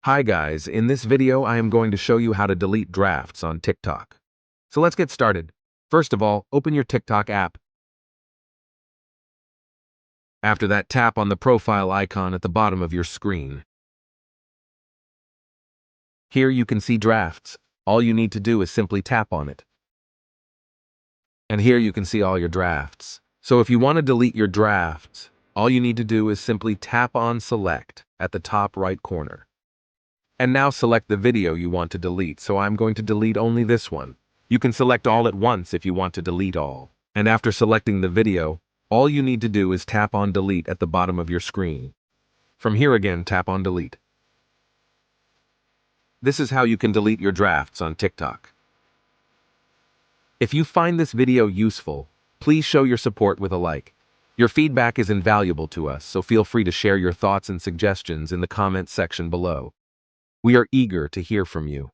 Hi guys, in this video I am going to show you how to delete drafts on TikTok. So let's get started. First of all, open your TikTok app. After that, tap on the profile icon at the bottom of your screen. Here you can see drafts. All you need to do is simply tap on it. And here you can see all your drafts. So if you want to delete your drafts, all you need to do is simply tap on Select at the top right corner. And now select the video you want to delete, so I'm going to delete only this one. You can select all at once if you want to delete all. And after selecting the video, all you need to do is tap on Delete at the bottom of your screen. From here again, tap on Delete. This is how you can delete your drafts on TikTok. If you find this video useful, please show your support with a like. Your feedback is invaluable to us, so feel free to share your thoughts and suggestions in the comments section below. We are eager to hear from you.